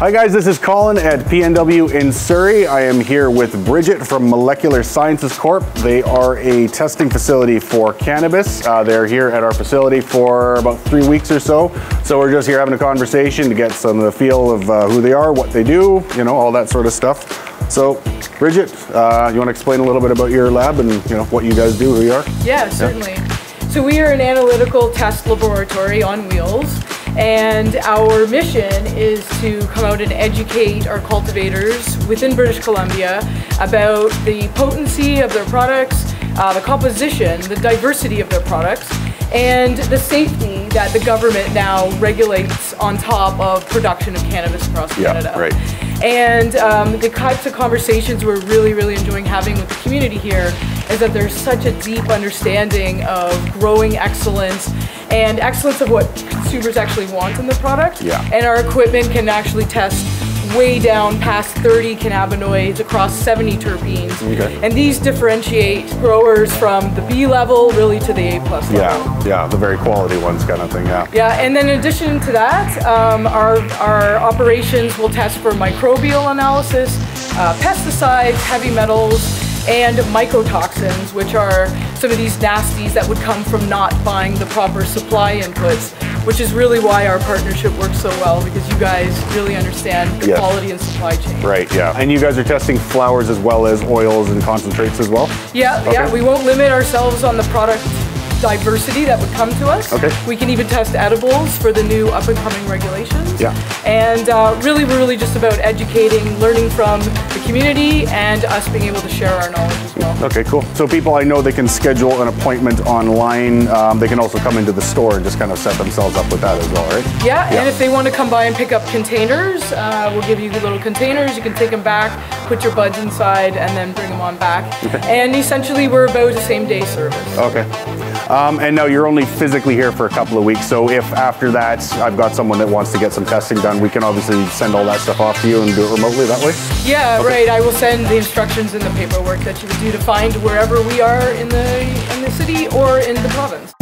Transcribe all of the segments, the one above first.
Hi guys, this is Colin at PNW in Surrey. I am here with Bridget from Molecular Sciences Corp. They are a testing facility for cannabis. They're here at our facility for about 3 weeks or so. So we're just here having a conversation to get some of the feel of who they are, what they do, you know, all that sort of stuff. So, Bridget, you want to explain a little bit about your lab and what you guys do, who you are? Yeah, certainly. So we are an analytical test laboratory on wheels, and our mission is to come out and educate our cultivators within British Columbia about the potency of their products, the composition, the diversity of their products, and the safety that the government now regulates on top of production of cannabis across Canada. Right. And the types of conversations we're really enjoying having with the community here is that there's such a deep understanding of growing excellence and excellence of what consumers actually want in the product. Yeah. And our equipment can actually test way down past 30 cannabinoids across 70 terpenes. Okay. And these differentiate growers from the B level really to the A+ level. Yeah, the very quality ones kind of thing, yeah. Yeah, and then in addition to that, our operations will test for microbial analysis, pesticides, heavy metals, and mycotoxins, which are some of these nasties that would come from not buying the proper supply inputs, which is really why our partnership works so well, because you guys really understand the quality and supply chain. Right, yeah. And you guys are testing flowers as well as oils and concentrates as well? Yeah, okay. Yeah, we won't limit ourselves on the product diversity that would come to us. Okay. We can even test edibles for the new up-and-coming regulations. Yeah. And we're really just about educating, learning from the community, and us being able to share our knowledge as well. Okay, cool. So people, I know they can schedule an appointment online. They can also come into the store and just kind of set themselves up with that as well, right? Yeah, and if they want to come by and pick up containers, we'll give you the little containers. You can take them back, put your buds inside, and then bring them on back. Okay. And essentially, we're about a same-day service. Okay. And now you're only physically here for a couple of weeks, so if after that I've got someone that wants to get some testing done, we can obviously send all that stuff off to you and do it remotely that way? Yeah, okay. Right. I will send the instructions and the paperwork that you would do to find wherever we are in the city or in the province.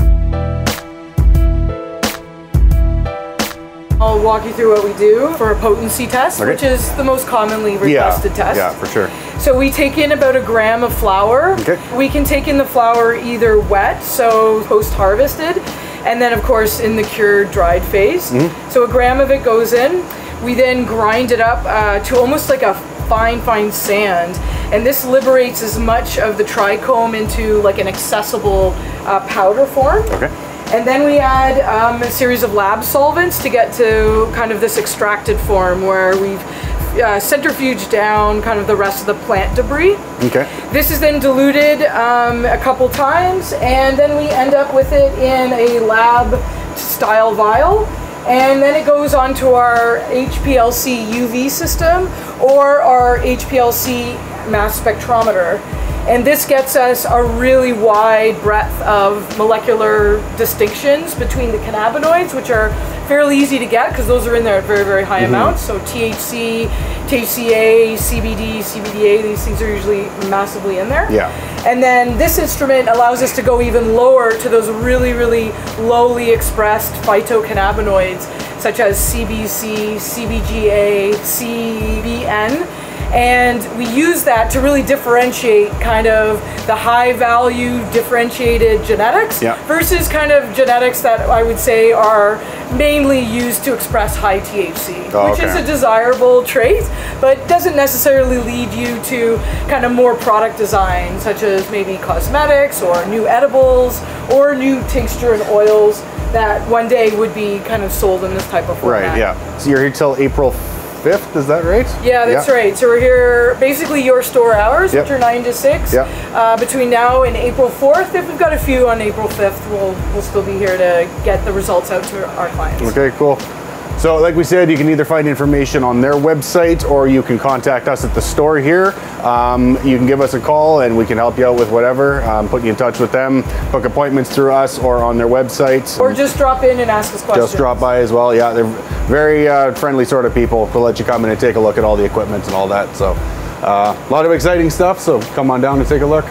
I'll walk you through what we do for a potency test, which is the most commonly requested test. Yeah, for sure. So we take in about 1 gram of flour. Okay. We can take in the flour either wet, so post-harvested, and then of course in the cured, dried phase. So 1 gram of it goes in. We then grind it up to almost like a fine sand, and this liberates as much of the trichome into like an accessible powder form. Okay. And then we add a series of lab solvents to get to kind of this extracted form where we've centrifuged down kind of the rest of the plant debris. Okay. This is then diluted a couple times, and then we end up with it in a lab style vial. And then it goes on to our HPLC UV system or our HPLC mass spectrometer. And this gets us a really wide breadth of molecular distinctions between the cannabinoids, which are fairly easy to get because those are in there at very high amounts. So THC, THCA, CBD, CBDA, these things are usually massively in there. Yeah. And then this instrument allows us to go even lower to those really lowly expressed phytocannabinoids, such as CBC, CBGA, CBN. And we use that to really differentiate kind of the high value differentiated genetics versus kind of genetics that I would say are mainly used to express high THC, which is a desirable trait, but doesn't necessarily lead you to kind of more product design, such as maybe cosmetics or new edibles or new tincture and oils that one day would be kind of sold in this type of format. Right, yeah. So you're here till April 5th, is that right? Yeah, that's right. So we're here basically your store hours, which are 9 to 6. Between now and April 4th, if we've got a few on April 5th, we'll still be here to get the results out to our clients. Okay, cool. So like we said, you can either find information on their website or you can contact us at the store here. You can give us a call and we can help you out with whatever, put you in touch with them, book appointments through us or on their website. Or just drop in and ask us questions. Just drop by as well, yeah. They're very friendly sort of people. They'll let you come in and take a look at all the equipment and all that. So a lot of exciting stuff, so come on down and take a look.